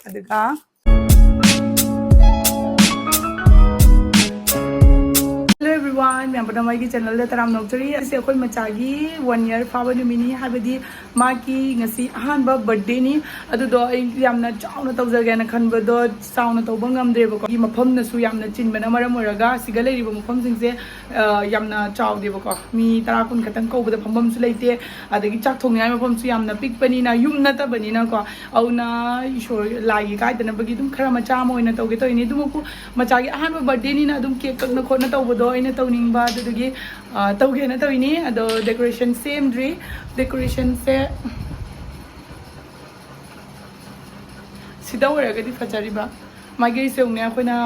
Aduga. Hello everyone, मैं अपना Mikey channel दे तराम नौकरी ऐसे कोई मचागी 1 year फावर निमिनी हाबदी माकी ngasi अहानबा बर्थडे नि अदुदो यामना चाउना तौजगेना खनबदो चाउना तौबा ngamdreba ko mafamnasu yamna chinbana maram oraga siga leiriba mafam singse yamna chaudeba ko mi 10 kun khatang kobada phambam su leite adagi chak thongnai mafam su yamna pikpani na yum na tabani na ko auna ishor lagi kaidana bagi dum khara macha moina tauge toini dumuku machagi ahanba birthday ni na dum cake kakna khona tawbodo ina tawningba adugi tawge na tawini ado decoration same dri decoration se sida waragadi fajariba maigai se ungne akhona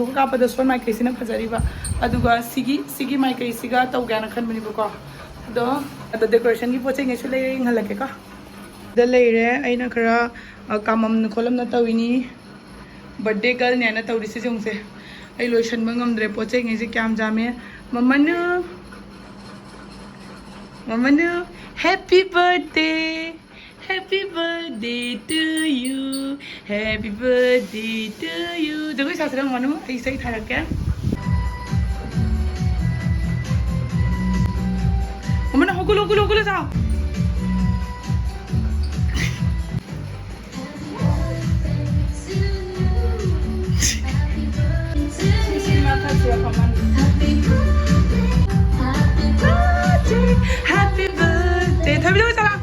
joka pada son maikai sina fajariba aduga sigi maikai siga tawgana khanbani bako ado decoration gi poche ngai su le ngalake ka da leire aina khara kamam kholam na tawini birthday girl ne na tawri se jungse ai lotion bangamdre poche ngai se kyam jame mamanu happy birthday to you happy birthday to you doi sasra manu ai sai tharake mamanu hokulu sa happy birthday thabi lo sara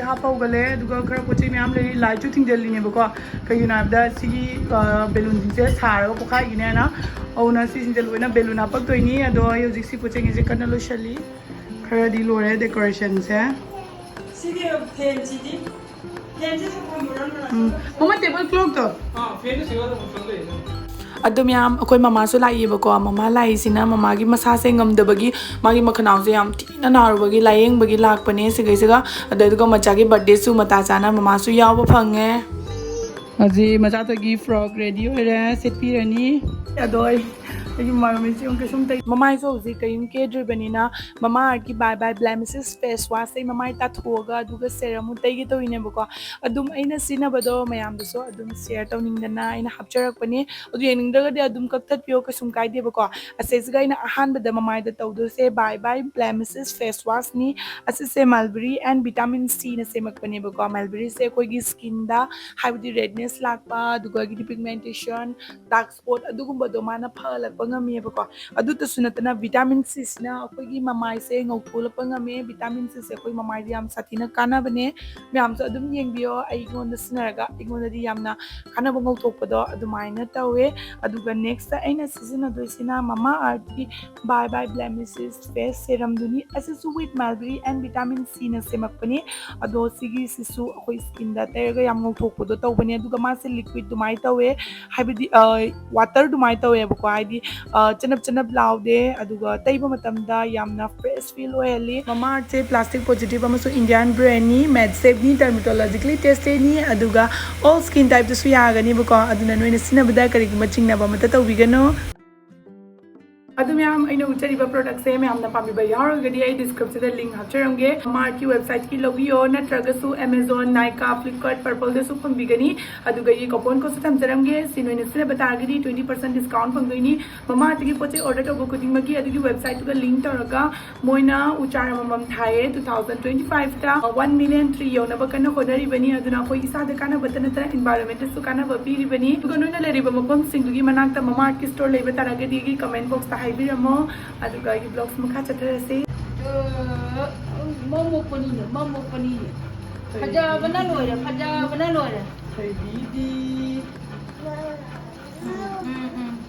हापाउगले खर पोचे ma'am ले लाइटू थिंगदलीनेबको कईना हाबदा सिगी balloon से सारा पोखाइने ना औना सिंजे लोइना balloon हापक्तोइनी अदो हौजिक सि पोचे ngi कन्ना लोसली खरदी लोरे डेकोरेशन से सिगी फेन सिदी ममा टेबल क्लॉक तो फेन सिगा तो मुसले अदुम याम अखोय ममा सु लाइबको ममा लाइसिना ममा गी मसा से ngamdabagi magi makhanaw se yam thina narubagi layeng bagi lakpane sigaisiga aduga macha gi birthday su mata chana mama su yawa phange aji macha to gi frog ready ore setpirani adoi agi mami se unke sum tai mama so ji kayim ke dribanina Mamaearth ki bye bye blemishes face wash sai mama ta thoga aduga serum tai gi to ine bako adum aina sina bado mayam so adum share tawningdana aina hapcharak pani adu yeningdaga de adum kaktat pio ka sum kai de bako asesga aina ahan bada mama da tawdo se bye bye blemishes face wash ni asese mulberry and vitamin C na semak pani bako mulberry se koi gi skin da habdi redness lakpa aduga gi pigmentation dark spot adugumba do mana phalak ngami bako adu ta sunatana vitamin C na akoi gi mamai se ngokul pangame vitamin C se koi mamai yam satina kana bane myam so adum yengbio ai gon da sinaraga igon da yamna kana bangau tokpado adumaina tawe aduga next aina season adoisina Mamaearth ki bye bye blemishes face serum duni asu with mulberry and vitamin C na semakpani ado sigi sisu akoi skin da terga yam ngau tokpado tawbani aduga ma se liquid dumai tawe habidi water dumai tawe bako haidi chanap laude aduga taiba matamda yamna fresh feel oily Mamaearth se plastic positive amasu Indian brand ni medsafe ni dermatologically tested ni aduga all skin type su yagani bako aduna noina sinabada kari machingna ba mata tawbigano adu ma'am अइना उचरीबा product से ma'am ना पामिबा यारगदी आई description दे link हाचरंगे Mamaearth की वेबसाइट की लगियो नत्रगसु Amazon Nykaa Flipkart Purple दे सु फंगबिगनी अदुगा ये कूपन को थमजरंगे सिनोइने से बतागदी 20% डिस्काउंट फंगदोइनी Mamaearth की पोचे ऑर्डर तब खुदिंगमगी अदुगी वेबसाइट का लिंक तौरगा मोइना उचार ममम थाए 2025 ता 1 million tree योनबा कन होदरिबनी अदुना कोई इसाद काना बतनतर एनवायरनमेंट सु काना बपीरिबनी दुगा नोइना लेरिबा मफम सिंगदुगी मनाक्ता Mamaearth की स्टोर लेबा तारगदी की कमेंट बॉक्स ता हाइबिरमो aduga gi vlogs mukha chatrase momo pani phaja bana loira thai bidi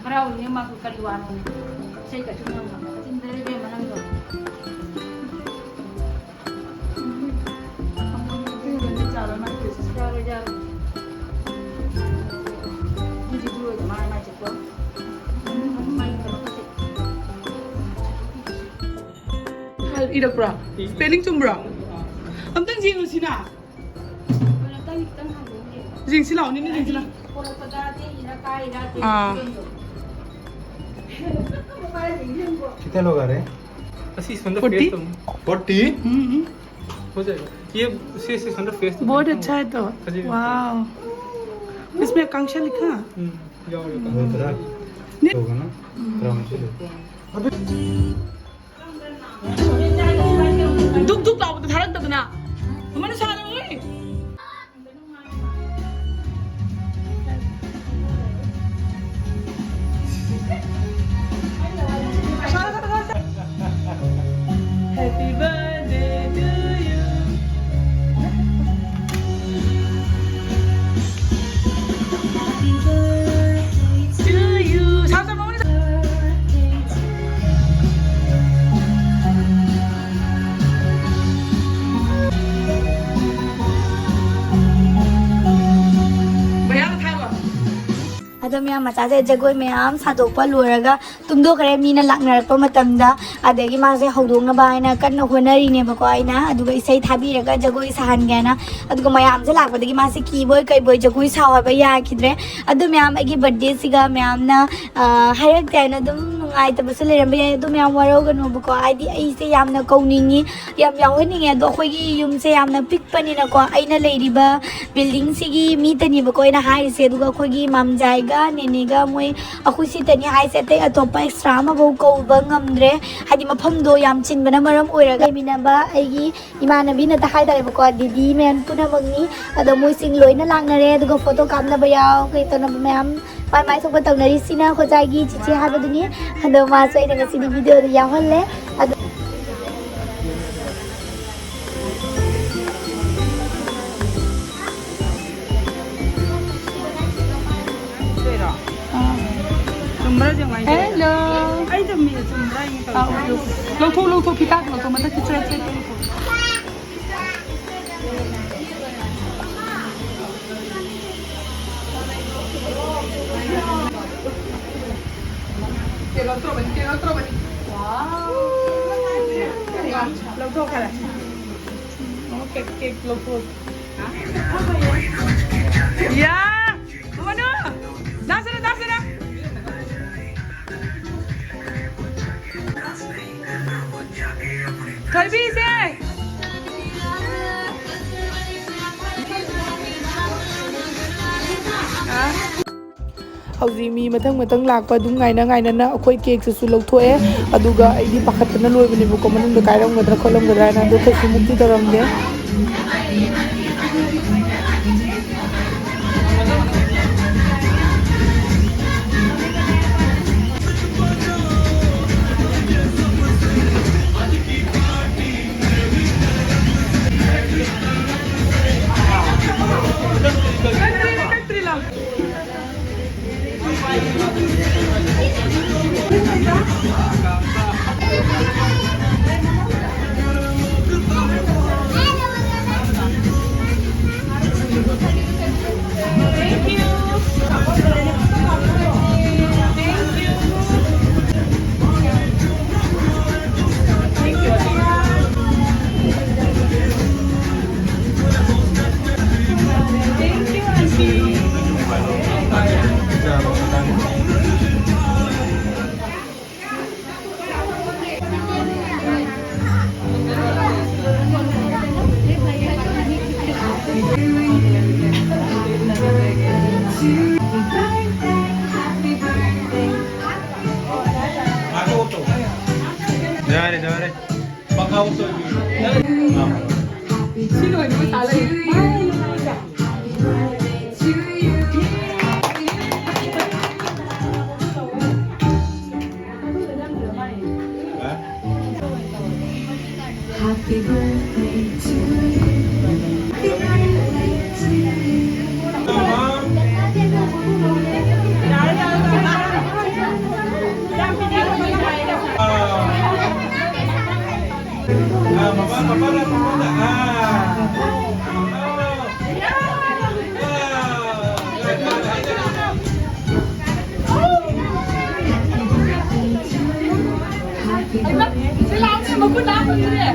harau ni ma ku kariwan sei ka chuma chindare be manang do Jaro. Ini dulu aja mana cepat. Main kalau kasih. Hal irak bra. Spelling tum bra. Amtang jing sina. Kalau tadi kita ngomong ni. Jing sila ni jing sila. Kalau pada dia ina kai dah. कितने लोग आ रहे हैं? 40? 40? हो जाएगा ये 600 face तो बहुत अच्छा है तो वाह इसमें आकांक्षा लिखा बहुत रहा होगा ना ग्राउंड से दुख दुख लाओ तो धारक तक ना हमारे सारे हुए Happy birthday to you. Happy birthday to you. Sama-sama mau ni. Bayar था वो. अदो मैं मचासे जगोई मैम सादोपा लोरगा तुमदो खरे मीना लाकनरप मतमदा अदगी मासे हौदोंगना बायना कन्न होनरीने बको आइना अदुगा इसै थाबिरगा जगोई साहनगना अदुगा मैम से लाकपदगी मासे कीबोय कइबोय जगोई सावबा याखिद्रे अदो मैम अगी बर्थडे सिगा मैम ना हायरक तायना दुम नुंगाइ तबसे लेरंबे अदो मैम वरोगनो बको आइदी आइसे यामना कौनिंगी याम यावनिंगे अदो खोगी युमसे यामना पिकपनिना को आइना लेरिबा बिल्डिंग सिगी मीतनी बको आइना हाइसे अदुगा खोगी मामजाइगा नेनेगा मोय अखुसी तनी हाइसे ते अतोपा extra मबो कौबा ngamdre hadi mafamdo yam chinbana maram oiraga minaba aigi imanabi na ta haidare bako didi men puna mangni ado moi sing loina langnare aduga photo kamna bayaw kai tona ma'am pai mai sok patang nari sina khojagi chichi habaduni ado ma sai daga sini video da yawalle ado Hello. Ay dami sumra yung tao. Lâu thu pitak lâu thu mata kichra kichra. Que el otro ven. Wow. Lâu thu cara. Okay, lâu thu. Ya. Mana? Dah sana. Kalbi se. Hauji mi matang lakpa dum ngaina na akoi cake su lawthoe aduga aidi pakhatna loibani bu ko manung da kairam gadra kholam gadra na do khasu mukti daram de जा रहे पका तो Sino ini masalah ini? Happy birthday to you. มาพูดน้ำมันเลย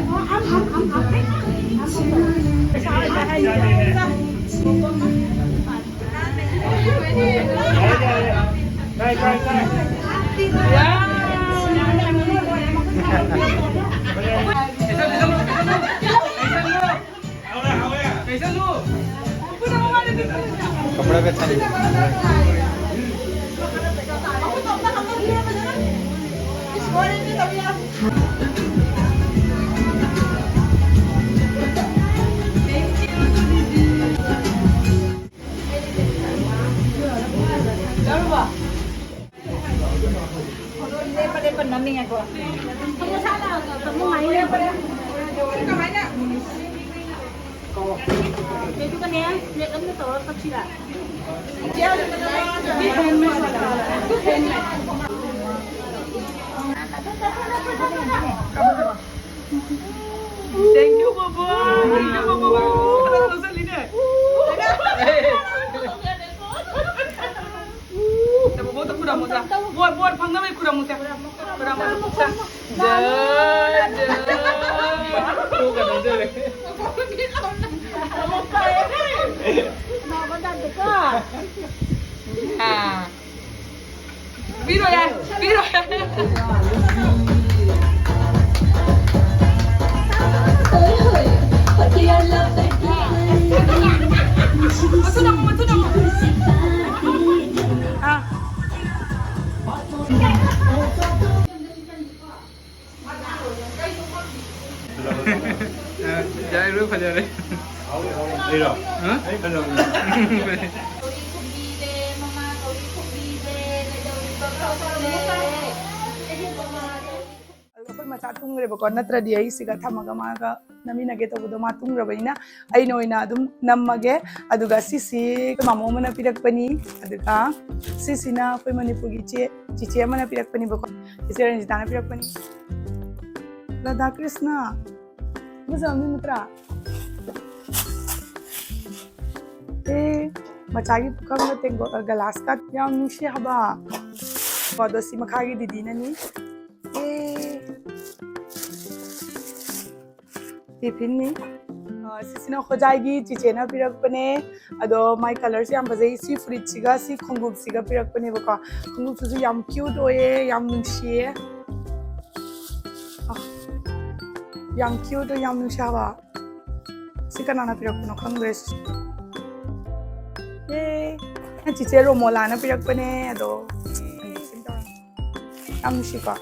कपड़ा भी अच्छा नहीं Thank you, Baba. Thank you, Baba. Ano sa linya? Tapi buat aku dah muda. Buat pangga mai kurang muda. Kurang muda. Aku kan aja deh. Biru ya, biru. Masuk dah, masuk dah. Ah. Jangan dulu kerja deh. Iya. Hah? Hello. Akwai mata tungre ba ko natra di ai siga thamaga maga namina ge tobudo ma tungra baina ai noina adum nammage aduga sisi mamo mana pirakpani aduga sisina akwai manipuri chiche mana pirakpani ba ko chiche ranjitana pirakpani Radha Krishna muzamni mitra machagi pukanga tengo galas ka yam nushi haba bodosi makhagi didina ni tiffin नि सिसिना खोजागी चिचेना पिरकपने अदो my colour से हम बजै सी fridge सिगा सी खंगुब सिगा पिरकपने बको खंगुब सुसु याम cute ओए याम नुंशिए याम cute याम नुंशावा सिकनाना पिरकपनो खंग्रेस चिचे रोमोलाना पिरकपने अदो याम नुशिका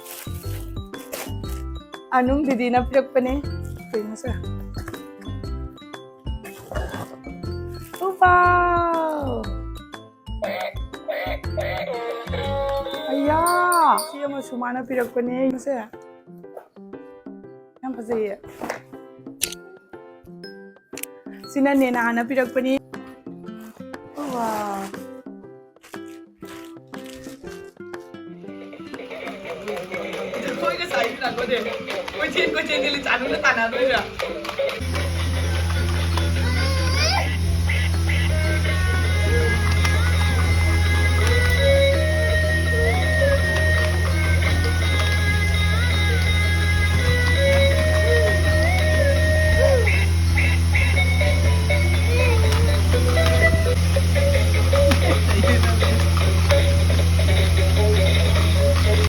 Anung didi na pinagpane. Ito na siya. Oh, wow! Aya! Siya mo sumana pinagpane. Ito siya. Yan pa siya. Sinanena na pinagpane. Oh, wow! Koy ka sa ito na ko din. Koy din li chanu na tanan doy ya.